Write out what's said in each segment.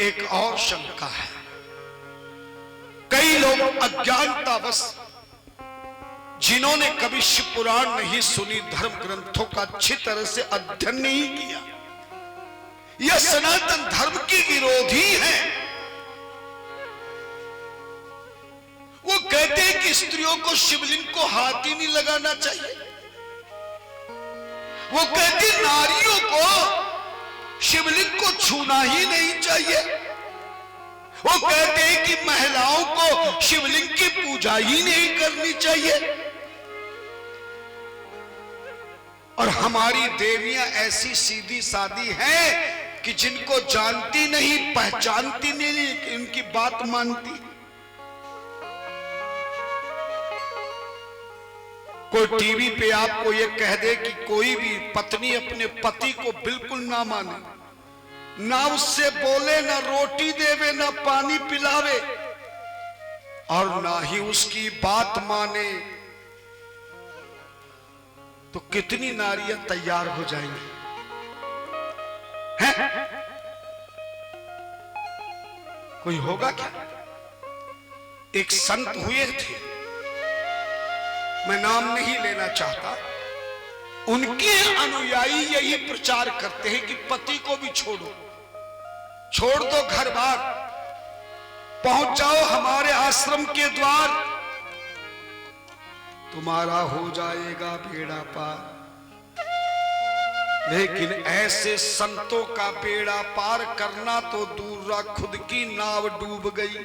एक और शंका है। कई लोग अज्ञानतावश, जिन्होंने कभी शिव पुराण नहीं सुनी, धर्म ग्रंथों का अच्छी तरह से अध्ययन नहीं किया, यह सनातन धर्म की विरोधी है। वो कहते हैं कि स्त्रियों को शिवलिंग को हाथ ही नहीं लगाना चाहिए। वो कहते नारियों को शिवलिंग को छूना ही नहीं चाहिए। वो कहते हैं कि महिलाओं को शिवलिंग की पूजा ही नहीं करनी चाहिए। और हमारी देवियां ऐसी सीधी सादी हैं कि जिनको जानती नहीं, पहचानती नहीं, इनकी बात मानती। कोई टीवी पे आपको ये कह दे कि कोई भी पत्नी अपने पति को बिल्कुल ना माने, ना उससे बोले, ना रोटी देवे, ना पानी पिलावे, और ना ही उसकी बात माने, तो कितनी नारियां तैयार हो जाएंगी? हैं? कोई होगा क्या? एक संत हुए थे, मैं नाम नहीं लेना चाहता, उनके अनुयायी यही प्रचार करते हैं कि पति को भी छोड़ो, छोड़ दो घर बार, पहुंच जाओ हमारे आश्रम के द्वार, तुम्हारा हो जाएगा बेड़ा पार। लेकिन ऐसे संतों का बेड़ा पार करना तो दूर रहा, खुद की नाव डूब गई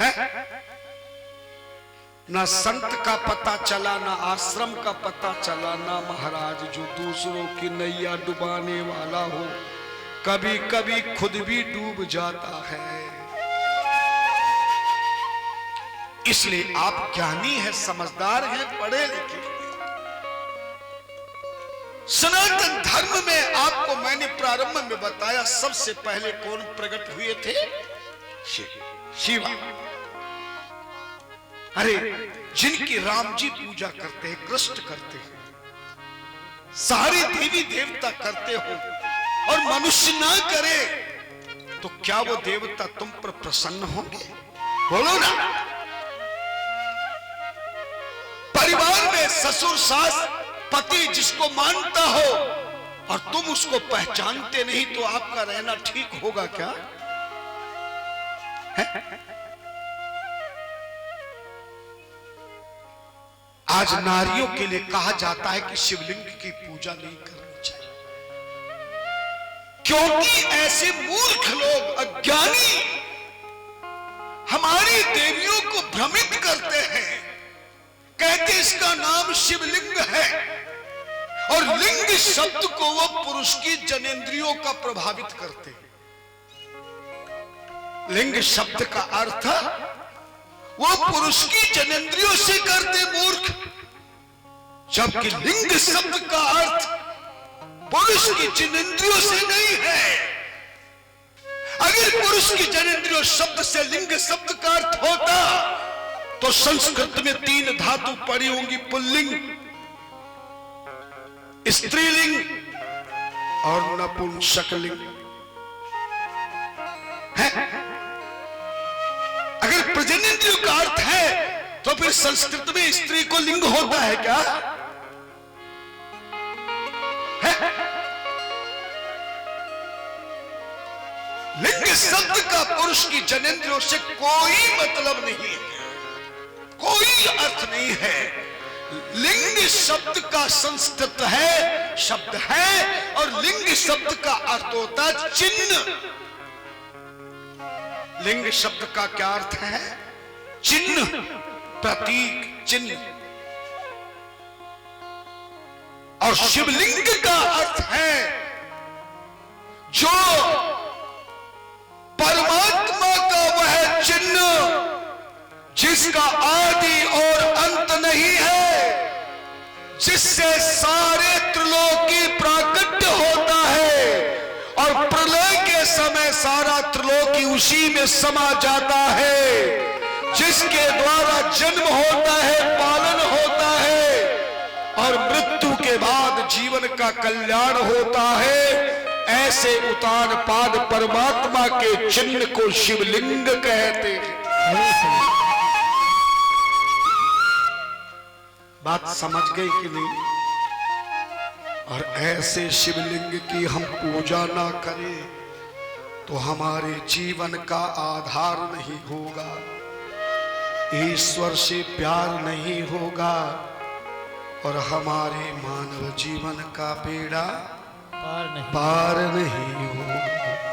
है। ना संत का पता चला, ना आश्रम का पता चला, ना महाराज जो दूसरों की नैया डुबाने वाला हो, कभी कभी खुद भी डूब जाता है। इसलिए आप ज्ञानी हैं, समझदार हैं, पढ़े लिखे। सनातन धर्म में आपको मैंने प्रारंभ में बताया, सबसे पहले कौन प्रकट हुए थे? शिवा। अरे जिनकी राम जी पूजा करते हैं, कृष्ण करते हैं, सारे देवी देवता करते हो, और मनुष्य ना करे तो क्या वो देवता तुम पर प्रसन्न होंगे? बोलो ना। परिवार में ससुर सास पति जिसको मानता हो और तुम उसको पहचानते नहीं, तो आपका रहना ठीक होगा क्या? है? आज नारियों के लिए कहा जाता है कि शिवलिंग की पूजा नहीं करनी चाहिए, क्योंकि ऐसे मूर्ख लोग, अज्ञानी, हमारी देवियों को भ्रमित करते हैं। कहते इसका नाम शिवलिंग है, और लिंग शब्द को वो पुरुष की जनेंद्रियों का प्रभावित करते हैं। लिंग शब्द का अर्थ वो पुरुष की जनेंद्रियों से करते मूर्ख, जबकि लिंग शब्द का अर्थ पुरुष की जनेंद्रियों से नहीं है। अगर पुरुष की जनेंद्रियों शब्द से लिंग शब्द का अर्थ होता तो संस्कृत में 3 धातु पड़ी होंगी, पुल्लिंग, स्त्रीलिंग और नपुंसकलिंग। अगर प्रजनेंद्रियों का अर्थ है तो फिर संस्कृत में स्त्री को लिंग होता है क्या? है? लिंग शब्द का पुरुष की जनेंद्रियों से कोई मतलब नहीं है, कोई अर्थ नहीं है। लिंग शब्द का संस्कृत है, शब्द है, और लिंग शब्द का अर्थ होता है चिन्ह। लिंग शब्द का क्या अर्थ है? चिन्ह, प्रतीक, चिन्ह। और शिवलिंग का अर्थ है जो परमात्मा का वह चिन्ह जिसका आदि और अंत नहीं है, जिससे सारे त्रिलोकी प्राकट्य होता है, और प्रलय के समय सारा त्रिलोकी उसी में समा जाता है, जिसके द्वारा जन्म होता है, पालन होता है, और मृत्यु के बाद जीवन का कल्याण होता है। ऐसे उतान पाद परमात्मा के चिन्ह को शिवलिंग कहते हैं। बात समझ गई कि नहीं? और ऐसे शिवलिंग की हम पूजा ना करें तो हमारे जीवन का आधार नहीं होगा, ईश्वर से प्यार नहीं होगा और हमारे मानव जीवन का बेड़ा पार नहीं होगा।